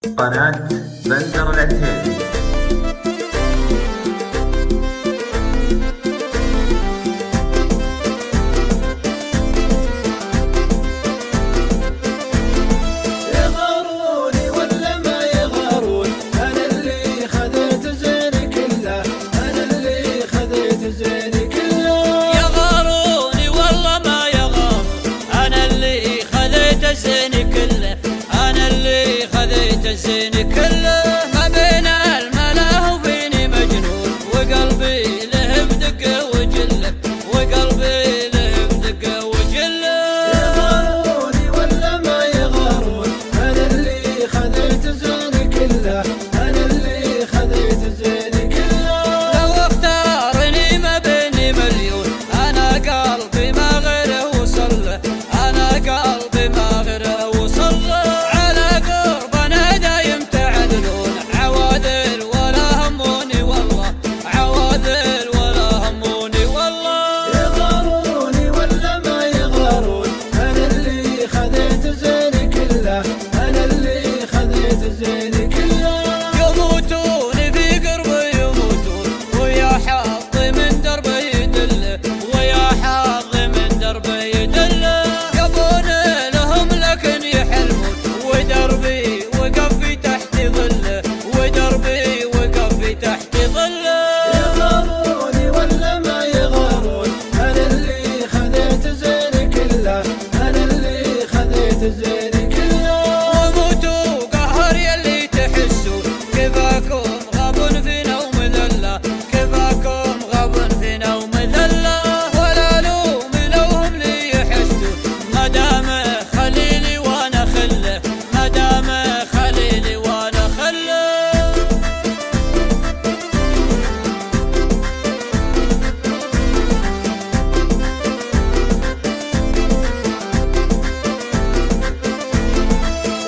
قناة بندر العتيبي. يغاروني ولا ما يغارون، أنا اللي خذيت زيني كله، أنا اللي خذيت زيني كله. يغاروني والله ما يغارون، أنا اللي خذيت زيني كله، أنا اللي خذيت زيني كله. ما بين الملا وبيني مجنون، وقلبي له بدقه وجله، وقلبي له بدقه وجله. يغاروني ولا ما يغارون، أنا اللي خذيت زيني كله، أنا اللي خذيت زيني كله. لو اختارني ما بيني مليون، أنا قلبي ما غيره وصل له، أنا قلبي ما غيره وصل له. على قربنا دايم تعدلون، عواذل ولا هموني والله، عواذل ولا هموني والله. يغاروني ولا ما يغارون، أنا اللي خذيت زيني كله، أنا اللي خذيت زيني كله. يموتون في قربي يموتون، ويا حظي من دربي يدله، ويا حظي من دربي يدله. يبون لهم لكن يحلمون، ودربي وقف في تحت ظله، ودربي وقف في تحت ظله. يغاروني ولا ما يغارون، أنا اللي خذيت زيني كله، أنا اللي خذيت زيني كله. وموتوا قهر يلي تحسوا، كفاكم غاب في نوم ذله، كفاكم غاب في نوم ذله. ولا لوم لوهم لي يحسوا، ما دام خليلي وانا خله، ما دام خليلي وانا خله.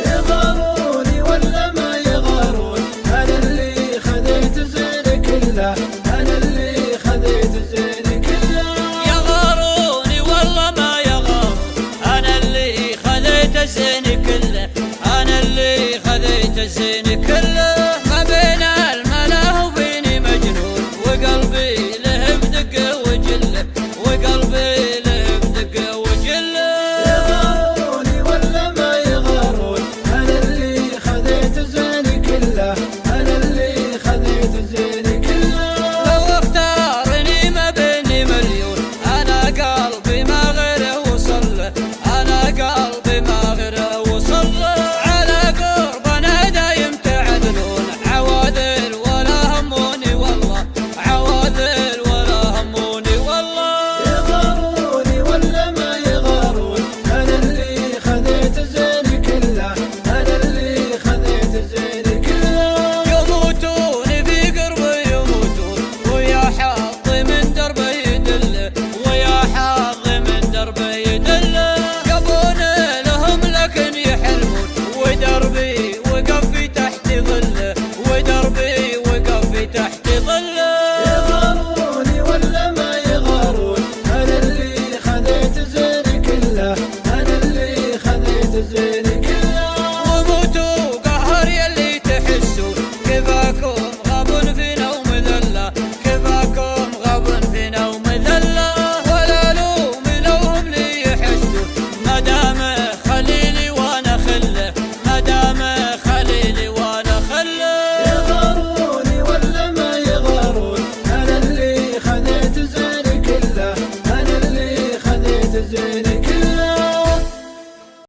يغاروني ولا ما يغارون، أنا اللي خذيت زيني كله، أنا اللي خذيت زيني كله. يغاروني والله ما يغارون، أنا اللي خذيت زيني كله، أنا اللي خذيت زيني كله. ما بين الملا وبيني مجنون، وقلبي له بدقه وجله، وقلبي له بدقه وجله. يغاروني ولا ما يغارون، أنا اللي خذيت زيني كله، أنا اللي خذيت زيني كله. لو اختارني ما بيني مليون، أنا قلبي ما غيره وصل له، أنا قلبي ما غيره وصل له. على قربنا دايم تعدلون، عواذل ولا هموني والله، عواذل ولا هموني والله. يغاروني ولا ما يغارون، أنا اللي خذيت زيني كله، أنا اللي خذيت زيني كله. يموتون في قربي يموتون، ويا حظي من دربي يدله، ويا حظي من دربي يدله. يبون لهم لكن يحلمون، ودربي وقف في تحت ظله، ودربي وقف في تحت ظله. يغاروني ولا ما يغارون، أنا اللي خذيت زيني كله، أنا اللي خذيت زيني كله. وموتوا قهر يلي تحسوا، كفاكم غاب في نوم ذله، كفاكم غاب في نوم ذله. ولا لوم لوهم لي يحسوا، ما دام خليلي وانا خله، ما دام خليلي وانا خله. يغاروني ولا ما يغارون، أنا اللي خذيت زيني كله، أنا اللي خذيت زيني